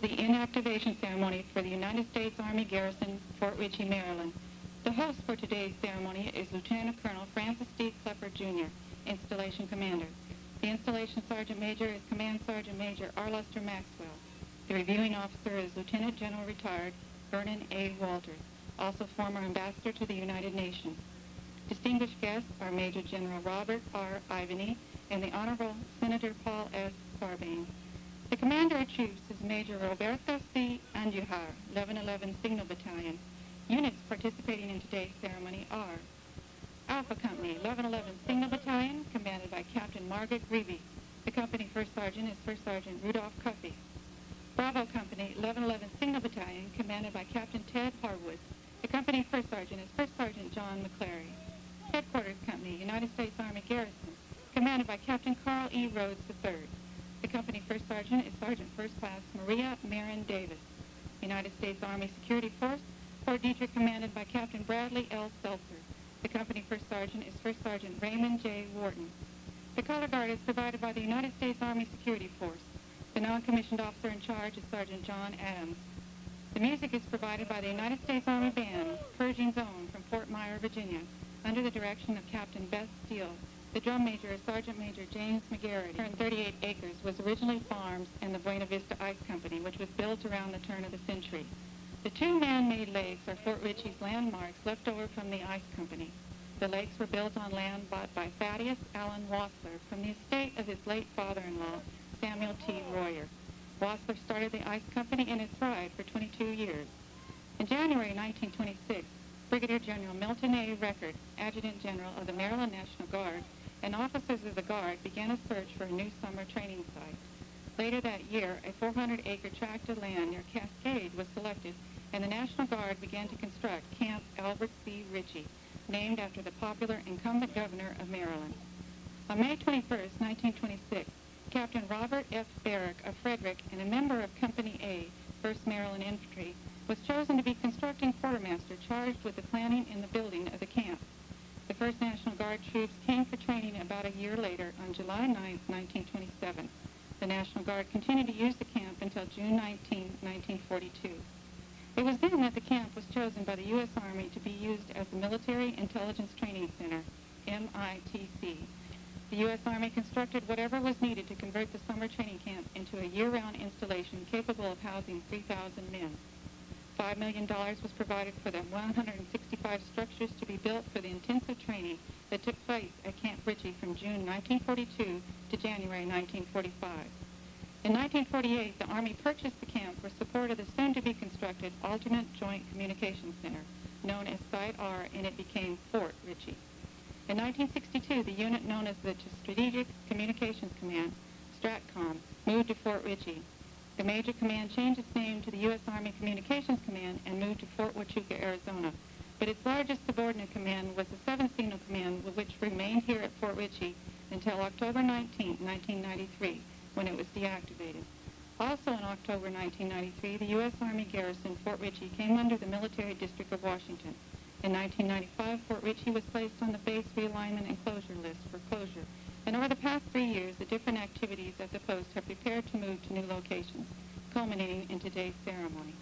the inactivation ceremony for the United States Army Garrison, Fort Ritchie, Maryland. The host for today's ceremony is Lieutenant Colonel Francis D. Clepper, Jr., Installation Commander. The Installation Sergeant Major is Command Sergeant Major Arlester Maxwell. The reviewing officer is Lieutenant General Retired Vernon A. Walters, also former Ambassador to the United Nations. Distinguished guests are Major General Robert R. Ivany and the Honorable Senator Paul S. Sarbanes. The Commander of Troops is Major Roberto C. Andujar, 1111 Signal Battalion. Units participating in today's ceremony are Alpha Company, 1111 Signal Battalion, commanded by Captain Margaret Greavy. The company First Sergeant is First Sergeant Rudolph Cuffey. Bravo Company, 1111 Signal Battalion, commanded by Captain Ted Harwood. The company First Sergeant is First Sergeant John McClary. Headquarters Company, United States Army Garrison, commanded by Captain Carl E. Rhodes III. The company First Sergeant is Sergeant First Class Maria Marin Davis. United States Army Security Force, Fort Detrick, commanded by Captain Bradley L. Seltzer. The company First Sergeant is First Sergeant Raymond J. Wharton. The color guard is provided by the United States Army Security Force. The non-commissioned officer in charge is Sergeant John Adams. The music is provided by the United States Army Band, Pershing Zone from Fort Myer, Virginia, under the direction of Captain Beth Steele. The drum major is Sergeant Major James McGarrity. 38 acres was originally farms and the Buena Vista Ice Company, which was built around the turn of the century. The two man-made lakes are Fort Ritchie's landmarks left over from the Ice Company. The lakes were built on land bought by Thaddeus Allen Wassler from the estate of his late father-in-law, Samuel T. Royer. Wassler started the Ice Company and it thrived for 22 years. In January 1926, Brigadier General Milton A. Record, Adjutant General of the Maryland National Guard, and officers of the Guard began a search for a new summer training site. Later that year, a 400-acre tract of land near Cascade was selected, and the National Guard began to construct Camp Albert C. Ritchie, named after the popular incumbent governor of Maryland. On May 21, 1926, Captain Robert F. Barrick of Frederick and a member of Company A, 1st Maryland Infantry, was chosen to be constructing quartermaster charged with the planning and the building of the camp. The 1st National Guard troops came for training about a year later on July 9, 1927. The National Guard continued to use the camp until June 19, 1942. It was then that the camp was chosen by the U.S. Army to be used as the Military Intelligence Training Center, MITC. The U.S. Army constructed whatever was needed to convert the summer training camp into a year-round installation capable of housing 3,000 men. $5 million was provided for the 165 structures to be built for the intensive training that took place at Camp Ritchie from June 1942 to January 1945. In 1948, the Army purchased the camp for support of the soon-to-be-constructed Alternate Joint Communications Center, known as Site R, and it became Fort Ritchie. In 1962, the unit known as the Strategic Communications Command, STRATCOM, moved to Fort Ritchie. The Major Command changed its name to the U.S. Army Communications Command and moved to Fort Huachuca, Arizona. But its largest subordinate command was the 7th Signal Command, which remained here at Fort Ritchie until October 19, 1993, when it was deactivated. Also in October 1993, the U.S. Army garrison Fort Ritchie came under the Military District of Washington. In 1995, Fort Ritchie was placed on the base realignment and closure list for closure. And over the past 3 years, the different activities at the post have prepared to move to new locations, culminating in today's ceremony.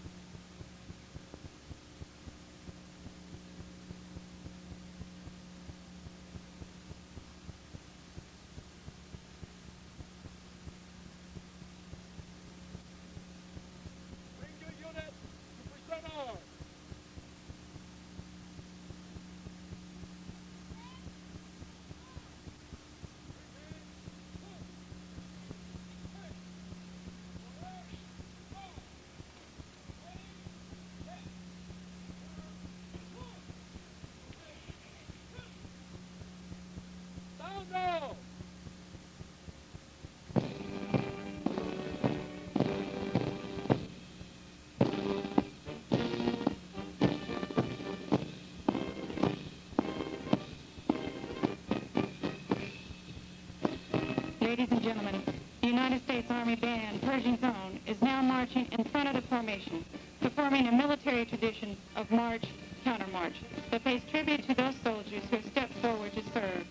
Ladies and gentlemen, the United States Army Band, Pershing Zone, is now marching in front of the formation, performing a military tradition of march, countermarch, that pays tribute to those soldiers who have stepped forward to serve.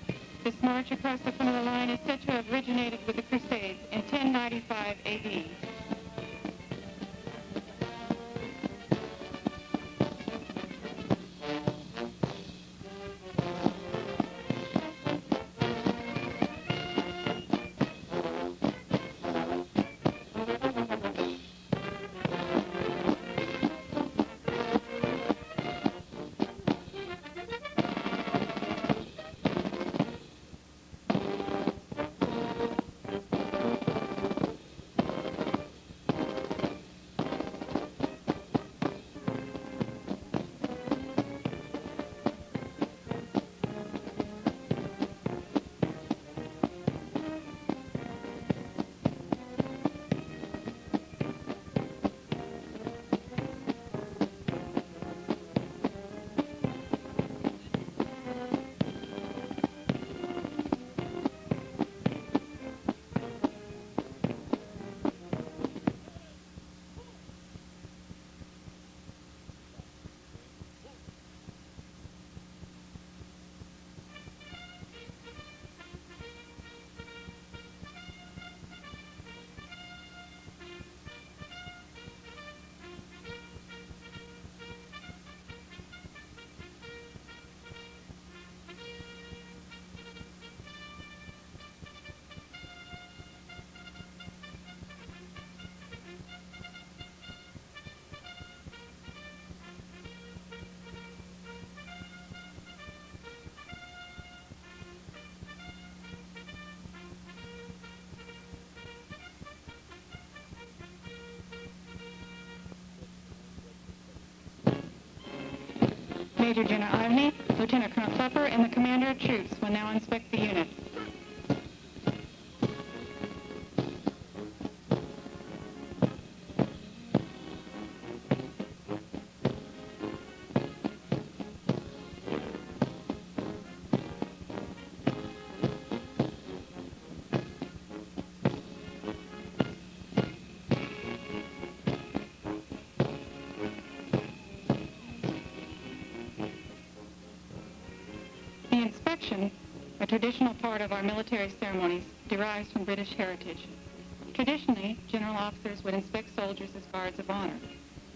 This march across the front of the line is said to have originated with the Crusades in 1095 A.D. Major General Ivany, Lieutenant Colonel Clepper, and the Commander of Troops will now inspect the unit. The inspection, a traditional part of our military ceremonies, derives from British heritage. Traditionally, general officers would inspect soldiers as guards of honor.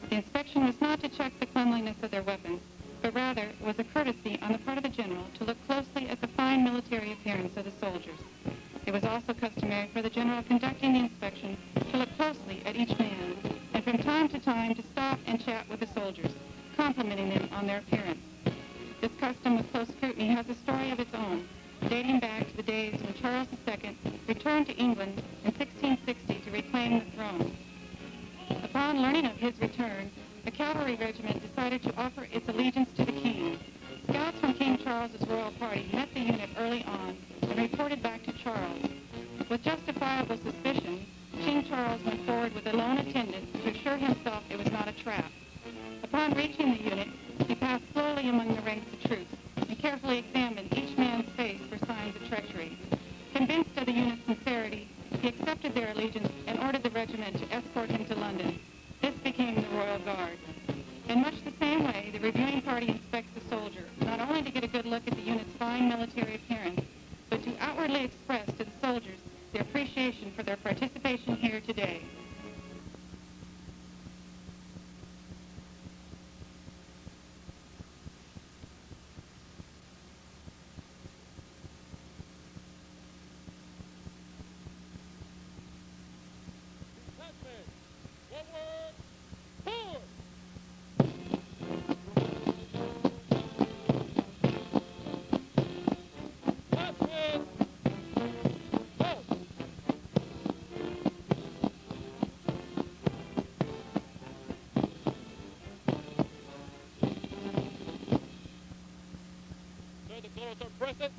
The inspection was not to check the cleanliness of their weapons, but rather was a courtesy on the part of the general to look closely at the fine military appearance of the soldiers. It was also customary for the general conducting the inspection to look closely at each man, and from time to time to stop and chat with the soldiers, complimenting them on their appearance. This custom of close scrutiny has a story of its own, dating back to the days when Charles II returned to England in 1660 to reclaim the throne. Upon learning of his return, a cavalry regiment decided to offer its allegiance to the king. Scouts from King Charles's royal party met the unit early on and reported back to Charles. With justifiable suspicion, King Charles went forward with a lone attendant to assure himself it was not a trap. Upon reaching the unit, he passed slowly among the ranks of troops and carefully examined each man's face for signs of treachery. Convinced of the unit's sincerity, he accepted their allegiance and ordered the regiment to escort him to London. This became the Royal Guard. In much the same way, the reviewing party inspects the soldier, not only to get a good look at the unit's fine military appearance, but to outwardly express to the soldiers their appreciation for their participation here today. Present.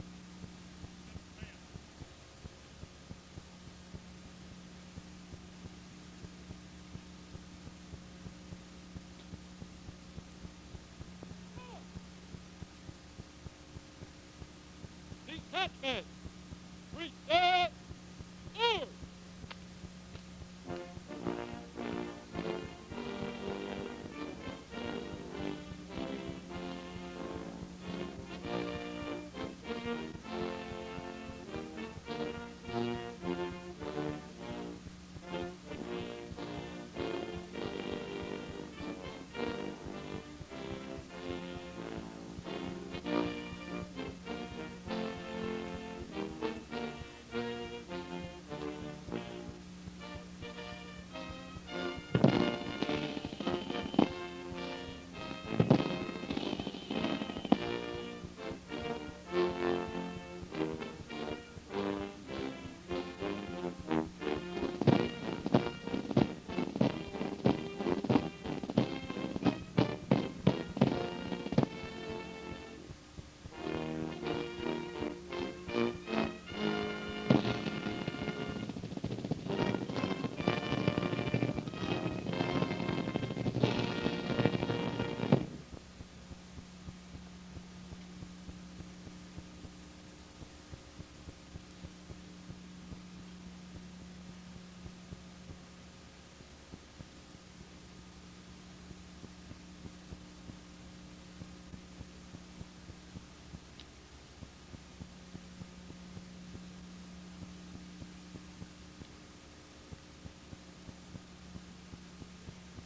Detachment. Reset. Order.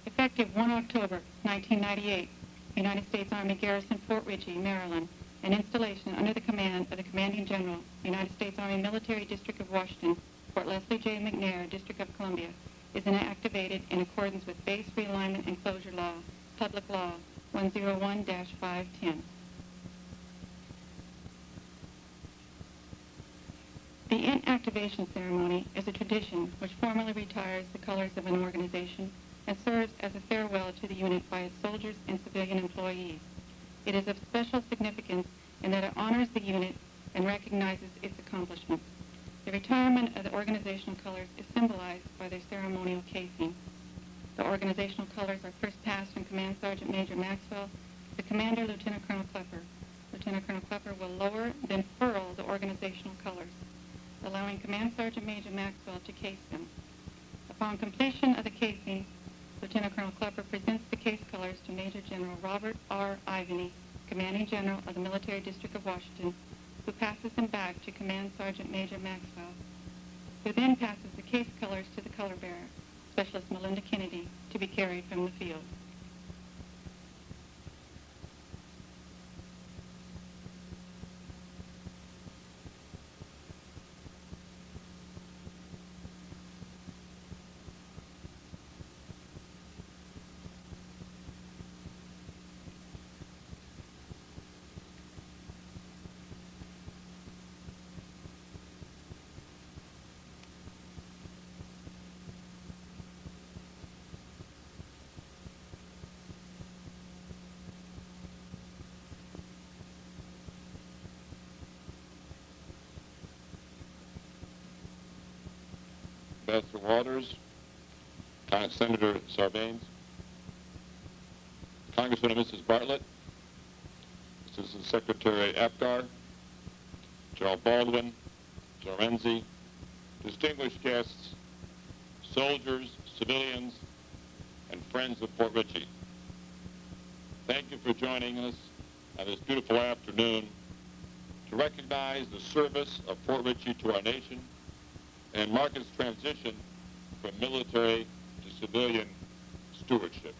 Effective 1 October 1998, United States Army Garrison, Fort Ritchie, Maryland, an installation under the command of the Commanding General, United States Army Military District of Washington, Fort Leslie J. McNair, District of Columbia, is inactivated in accordance with Base Realignment and Closure Law, Public Law 101-510. The inactivation ceremony is a tradition which formally retires the colors of an organization and serves as a farewell to the unit by its soldiers and civilian employees. It is of special significance in that it honors the unit and recognizes its accomplishments. The retirement of the organizational colors is symbolized by their ceremonial casing. The organizational colors are first passed from Command Sergeant Major Maxwell to Commander Lieutenant Colonel Clepper. Lieutenant Colonel Clepper will lower, then furl the organizational colors, allowing Command Sergeant Major Maxwell to case them. Upon completion of the casing, Lieutenant Colonel Clepper presents the case colors to Major General Robert R. Ivany, Commanding General of the Military District of Washington, who passes them back to Command Sergeant Major Maxwell, who then passes the case colors to the color bearer, Specialist Melinda Kennedy, to be carried from the field. Ambassador Waters, Senator Sarbanes, Congresswoman Mrs. Bartlett, Assistant Secretary Apgar, General Baldwin, General Renzi, distinguished guests, soldiers, civilians, and friends of Fort Ritchie. Thank you for joining us on this beautiful afternoon to recognize the service of Fort Ritchie to our nation and mark its transition from military to civilian stewardship.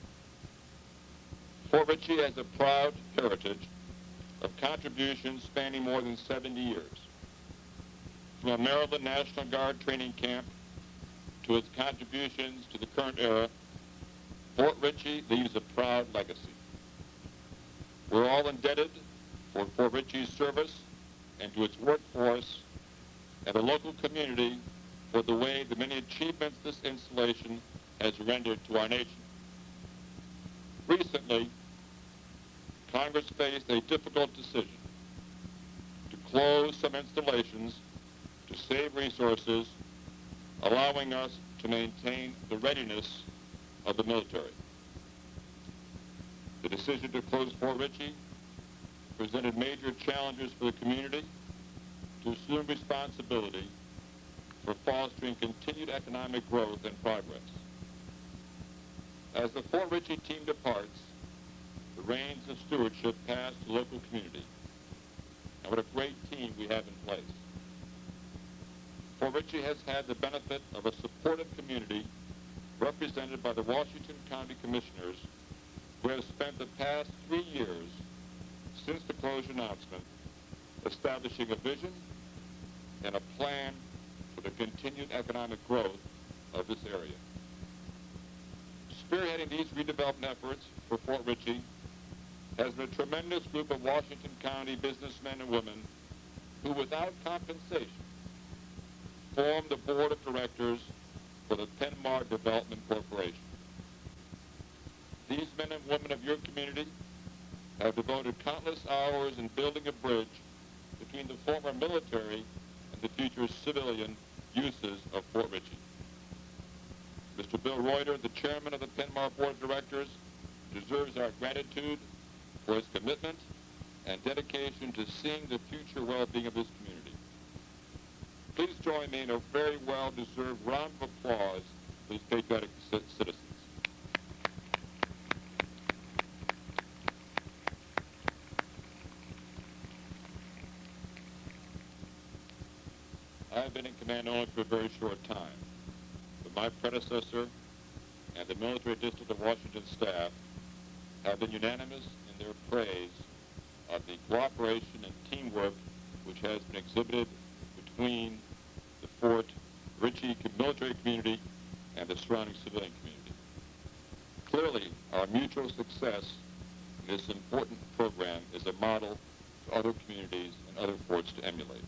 Fort Ritchie has a proud heritage of contributions spanning more than 70 years. From a Maryland National Guard training camp to its contributions to the current era, Fort Ritchie leaves a proud legacy. We're all indebted for Fort Ritchie's service and to its workforce and the local community for the way the many achievements this installation has rendered to our nation. Recently, Congress faced a difficult decision to close some installations to save resources, allowing us to maintain the readiness of the military. The decision to close Fort Ritchie presented major challenges for the community to assume responsibility for fostering continued economic growth and progress. As the Fort Ritchie team departs, the reins of stewardship pass to the local community. And what a great team we have in place. Fort Ritchie has had the benefit of a supportive community represented by the Washington County Commissioners, who have spent the past 3 years since the closure announcement establishing a vision and a plan for the continued economic growth of this area. Spearheading these redevelopment efforts for Fort Ritchie has been a tremendous group of Washington County businessmen and women who, without compensation, formed the board of directors for the Penmar Development Corporation. These men and women of your community have devoted countless hours in building a bridge between the former military and the future civilian uses of Fort Ritchie. Mr. Bill Reuter, the chairman of the Penmar Board of Directors, deserves our gratitude for his commitment and dedication to seeing the future well-being of this community. Please join me in a very well-deserved round of applause for these patriotic citizens. I've been in command only for a very short time, but my predecessor and the military district of Washington staff have been unanimous in their praise of the cooperation and teamwork which has been exhibited between the Fort Ritchie military community and the surrounding civilian community. Clearly, our mutual success in this important program is a model for other communities and other forts to emulate.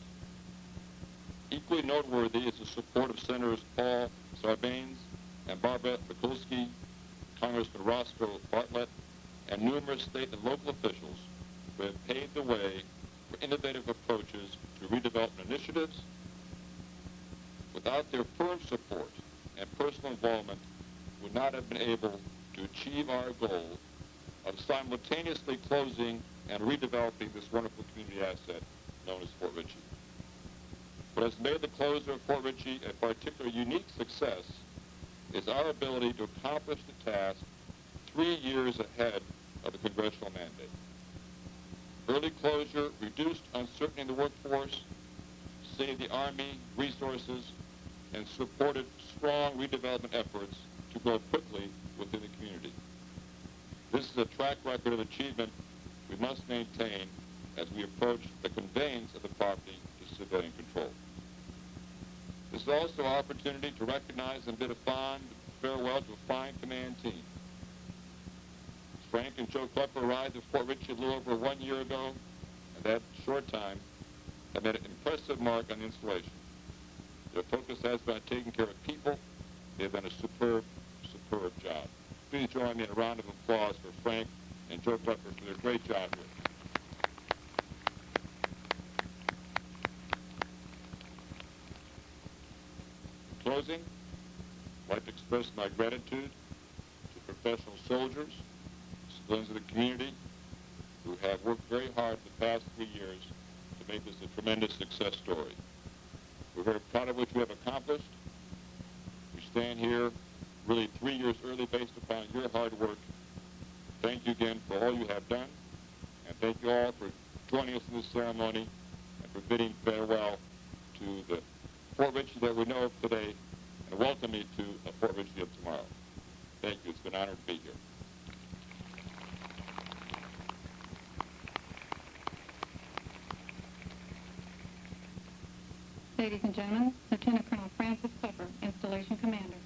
Equally noteworthy is the support of Senators Paul Sarbanes and Barbara Mikulski, Congressman Roscoe Bartlett, and numerous state and local officials who have paved the way for innovative approaches to redevelopment initiatives. Without their firm support and personal involvement, we would not have been able to achieve our goal of simultaneously closing and redeveloping this wonderful community asset known as Fort Ritchie. What has made the closure of Fort Ritchie a particularly unique success is our ability to accomplish the task 3 years ahead of the congressional mandate. Early closure reduced uncertainty in the workforce, saved the Army resources, and supported strong redevelopment efforts to grow quickly within the community. This is a track record of achievement we must maintain as we approach the conveyance of the property to civilian control. This is also an opportunity to recognize and bid a fond farewell to a fine command team. Frank and Joe Clepper arrived at Fort Ritchie a little over 1 year ago, and that short time have made an impressive mark on the installation. Their focus has been on taking care of people. They have done a superb job. Please join me in a round of applause for Frank and Joe Clepper for their great job here. In closing, I'd like to express my gratitude to professional soldiers, civilians of the community, who have worked very hard the past 3 years to make this a tremendous success story. We're very proud of what you have accomplished. We stand here really 3 years early based upon your hard work. Thank you again for all you have done, and thank you all for joining us in this ceremony and for bidding farewell to the Fort Ritchie that we know of today and welcome you to Fort Ritchie of tomorrow. Thank you. It's been an honor to be here. Ladies and gentlemen, Lieutenant Colonel Francis Clepper, Installation Commander.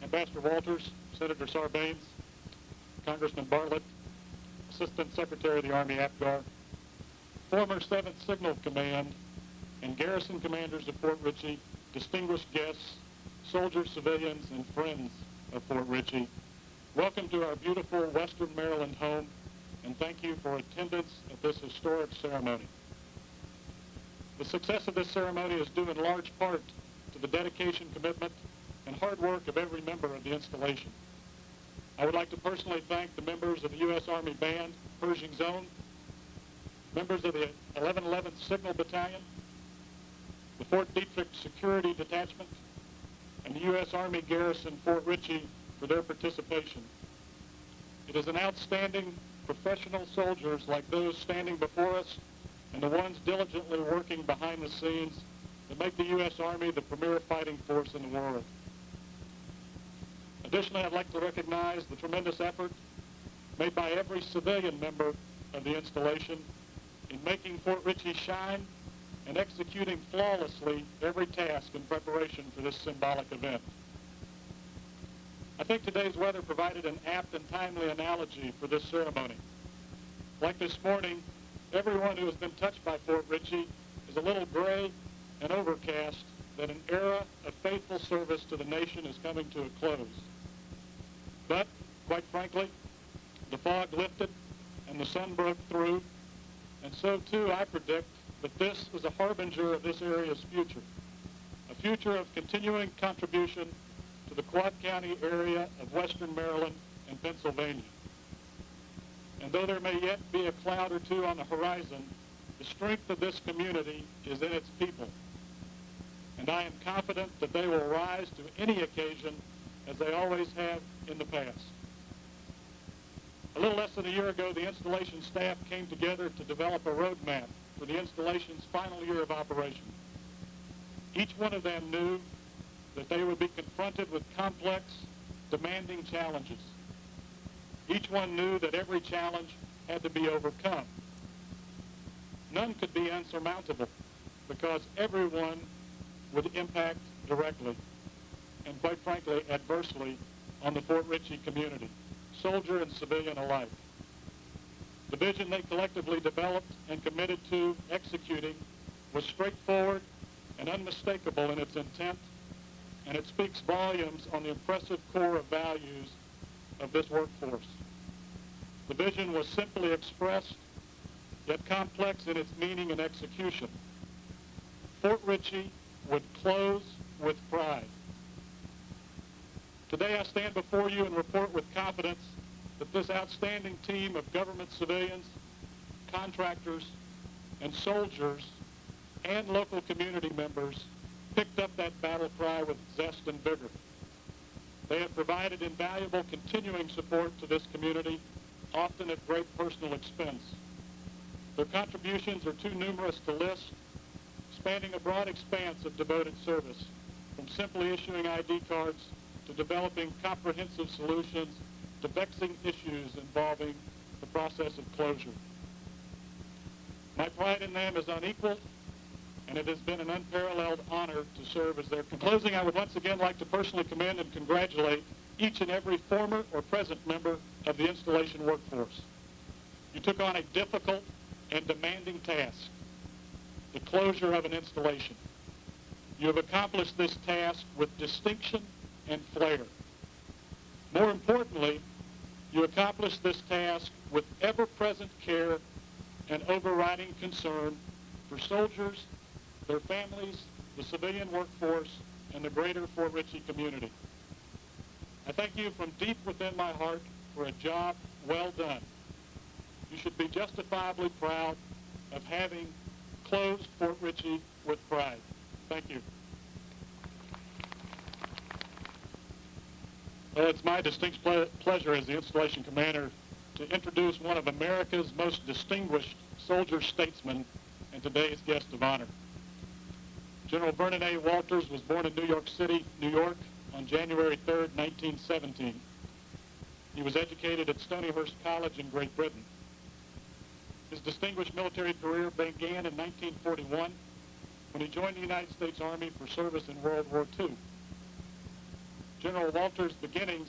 Ambassador Walters, Senator Sarbanes, Congressman Bartlett, Assistant Secretary of the Army APGAR, former 7th Signal Command, and garrison commanders of Fort Ritchie, distinguished guests, soldiers, civilians, and friends of Fort Ritchie, welcome to our beautiful Western Maryland home, and thank you for attendance at this historic ceremony. The success of this ceremony is due in large part to the dedication, commitment, and hard work of every member of the installation. I would like to personally thank the members of the U.S. Army Band, Pershing Zone, members of the 1111th Signal Battalion, the Fort Detrick Security Detachment, and the U.S. Army Garrison Fort Ritchie for their participation. It is an outstanding professional soldiers like those standing before us and the ones diligently working behind the scenes that make the U.S. Army the premier fighting force in the world. Additionally, I'd like to recognize the tremendous effort made by every civilian member of the installation in making Fort Ritchie shine and executing flawlessly every task in preparation for this symbolic event. I think today's weather provided an apt and timely analogy for this ceremony. Like this morning, everyone who has been touched by Fort Ritchie is a little gray and overcast that an era of faithful service to the nation is coming to a close. But, quite frankly, the fog lifted and the sun broke through, and so too I predict that this is a harbinger of this area's future, a future of continuing contribution to the Quad County area of Western Maryland and Pennsylvania. And though there may yet be a cloud or two on the horizon, the strength of this community is in its people. And I am confident that they will rise to any occasion as they always have in the past. A little less than a year ago, the installation staff came together to develop a roadmap for the installation's final year of operation. Each one of them knew that they would be confronted with complex, demanding challenges. Each one knew that every challenge had to be overcome. None could be unsurmountable because everyone would impact directly and, quite frankly, adversely on the Fort Ritchie community, soldier and civilian alike. The vision they collectively developed and committed to executing was straightforward and unmistakable in its intent, and it speaks volumes on the impressive core of values of this workforce. The vision was simply expressed, yet complex in its meaning and execution. Fort Ritchie would close with pride. Today I stand before you and report with confidence that this outstanding team of government civilians, contractors, and soldiers, and local community members picked up that battle cry with zest and vigor. They have provided invaluable continuing support to this community, often at great personal expense. Their contributions are too numerous to list, spanning a broad expanse of devoted service, from simply issuing ID cards to developing comprehensive solutions to vexing issues involving the process of closure. My pride in them is unequaled, and it has been an unparalleled honor to serve as their In closing, I would once again like to personally commend and congratulate each and every former or present member of the installation workforce. You took on a difficult and demanding task, the closure of an installation. You have accomplished this task with distinction and flair. More importantly, you accomplished this task with ever-present care and overriding concern for soldiers, their families, the civilian workforce, and the greater Fort Ritchie community. I thank you from deep within my heart for a job well done. You should be justifiably proud of having closed Fort Ritchie with pride. Thank you. Well, it's my distinct pleasure as the installation commander to introduce one of America's most distinguished soldier statesmen and today's guest of honor. General Vernon A. Walters was born in New York City, New York, on January 3rd, 1917. He was educated at Stonyhurst College in Great Britain. His distinguished military career began in 1941 when he joined the United States Army for service in World War II. General Walters' beginnings,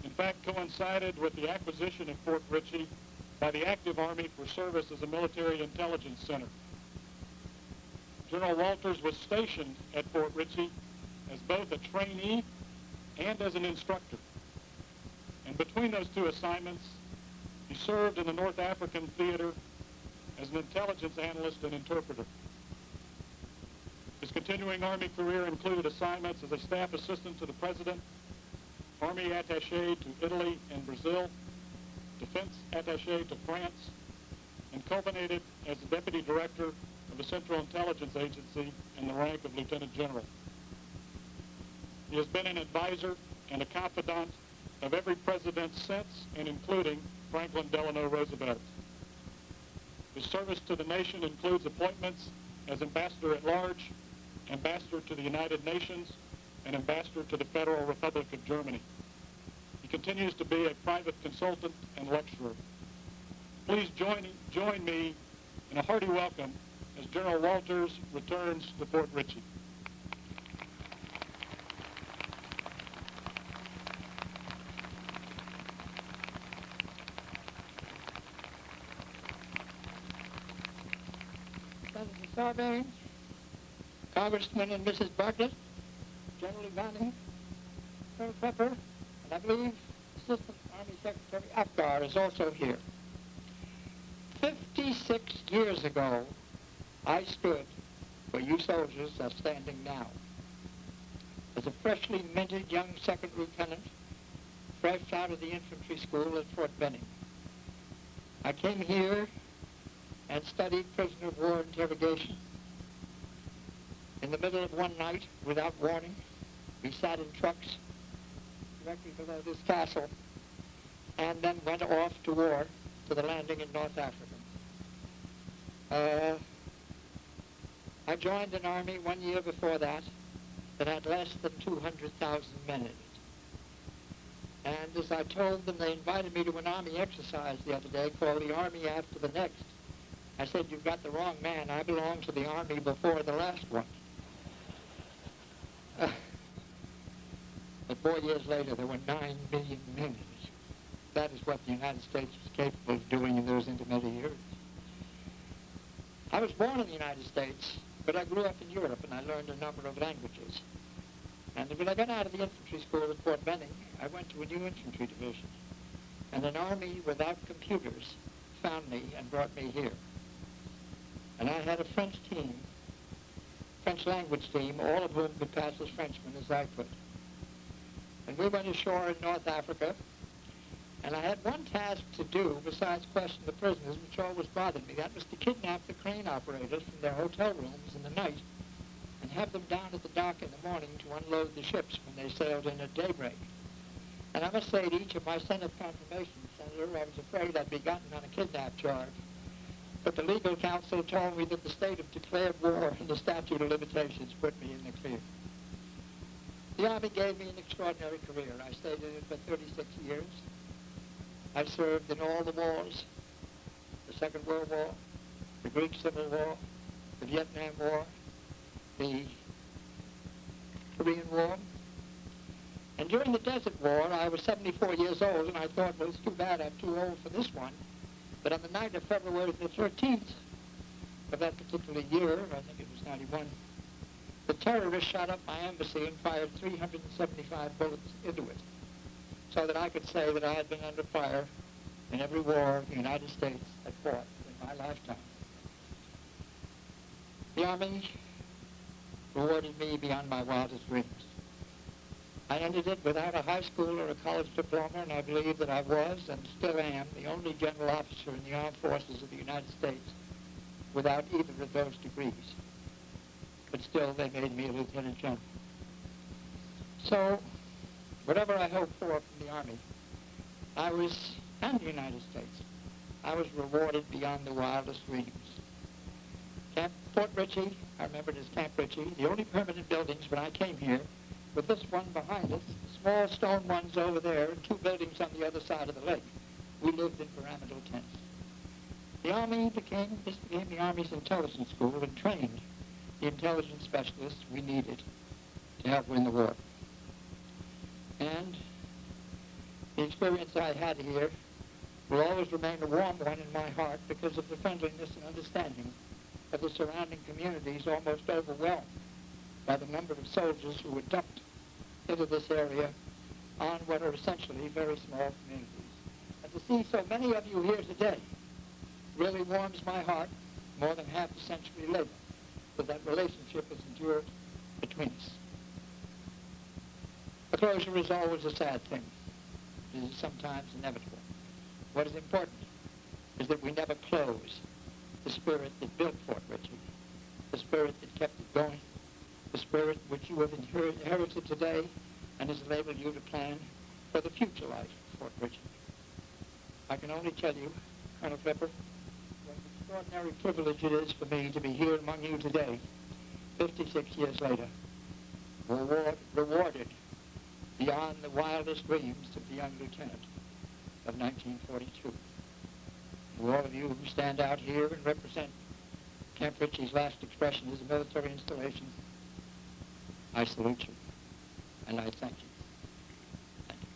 in fact, coincided with the acquisition of Fort Ritchie by the active Army for service as a military intelligence center. General Walters was stationed at Fort Ritchie as both a trainee and as an instructor. And between those two assignments, he served in the North African theater as an intelligence analyst and interpreter. His continuing Army career included assignments as a staff assistant to the President, Army attaché to Italy and Brazil, defense attaché to France, and culminated as the Deputy Director of the Central Intelligence Agency in the rank of Lieutenant General. He has been an advisor and a confidant of every president since and including Franklin Delano Roosevelt. His service to the nation includes appointments as Ambassador at Large, Ambassador to the United Nations, and Ambassador to the Federal Republic of Germany. He continues to be a private consultant and lecturer. Please join me in a hearty welcome as General Walters returns to Fort Ritchie. Senator Sarbanes, Congressman and Mrs. Bartlett, General Vernon, Colonel Clepper, and I believe Assistant Army Secretary Apgar is also here. 56 years ago, I stood where you soldiers are standing now. As a freshly minted young second lieutenant, fresh out of the infantry school at Fort Benning. I came here and studied prisoner of war interrogation. In the middle of one night, without warning, we sat in trucks directly below this castle and then went off to war to the landing in North Africa. I joined an army 1 year before that had less than 200,000 men in it. And as I told them, they invited me to an army exercise the other day called the Army After the Next. I said, you've got the wrong man. I belong to the army before the last one. But 4 years later, there were 9 million men in it. That is what the United States was capable of doing in those intermediate years. I was born in the United States, but I grew up in Europe, and I learned a number of languages. And when I got out of the infantry school at Fort Benning, I went to a new infantry division. And an army without computers found me and brought me here. And I had a French team, French language team, all of whom could pass as Frenchmen as I could. And we went ashore in North Africa, and I had one task to do besides question the prisoners, which always bothered me. That was to kidnap the crane operators from their hotel rooms in the night and have them down at the dock in the morning to unload the ships when they sailed in at daybreak. And I must say to each of my Senate confirmations, Senator, I was afraid I'd be gotten on a kidnap charge. But the legal counsel told me that the state of declared war and the statute of limitations put me in the clear. The Army gave me an extraordinary career. I stayed in it for 36 years. I served in all the wars, the Second World War, the Greek Civil War, the Vietnam War, the Korean War. And during the Desert War, I was 74 years old, and I thought, well, it's too bad I'm too old for this one. But on the night of February the 13th of that particular year, I think it was 91, the terrorists shot up my embassy and fired 375 bullets into it, so that I could say that I had been under fire in every war the United States had fought in my lifetime. The Army rewarded me beyond my wildest dreams. I ended it without a high school or a college diploma, and I believe that I was and still am the only general officer in the armed forces of the United States without either of those degrees. But still, they made me a lieutenant general. So, whatever I hoped for from the Army, and the United States, I was rewarded beyond the wildest dreams. Fort Ritchie, I remember it as Camp Ritchie, the only permanent buildings when I came here, with this one behind us, small stone ones over there, and two buildings on the other side of the lake. We lived in pyramidal tents. The Army became the Army's intelligence school and trained the intelligence specialists we needed to help win the war. And the experience I had here will always remain a warm one in my heart because of the friendliness and understanding of the surrounding communities, almost overwhelmed by the number of soldiers who were dumped into this area on what are essentially very small communities. And to see so many of you here today really warms my heart more than half a century later, that that relationship has endured between us. A closure is always a sad thing. It is sometimes inevitable. What is important is that we never close the spirit that built Fort Ritchie, the spirit that kept it going, the spirit which you have inherited today and has enabled you to plan for the future life of Fort Ritchie. I can only tell you, Colonel Clepper, what an extraordinary privilege it is for me to be here among you today, 56 years later, rewarded beyond the wildest dreams of the young lieutenant of 1942. To all of you who stand out here and represent Camp Ritchie's last expression as a military installation, I salute you, and I thank you. Thank you.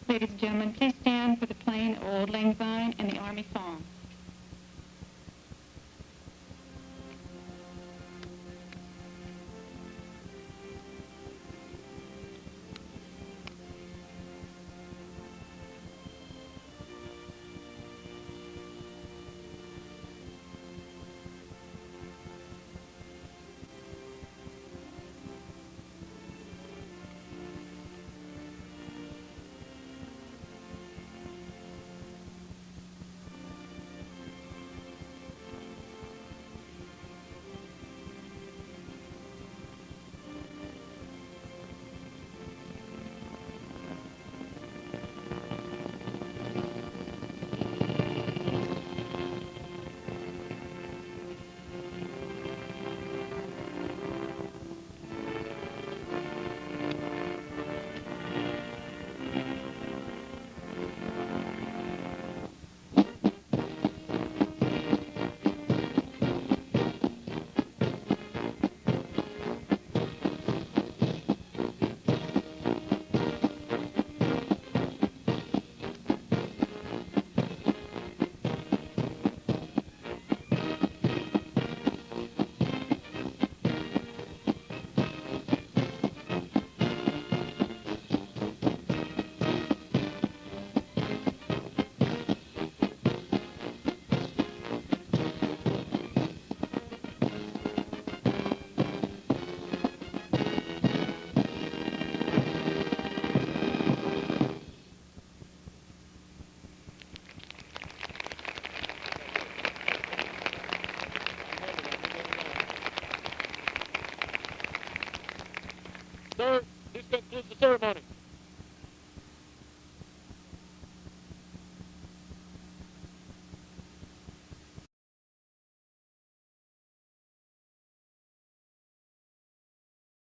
Ladies and gentlemen, please stand for the plain Old Lang Syne and the Army song. Sir, this concludes the ceremony.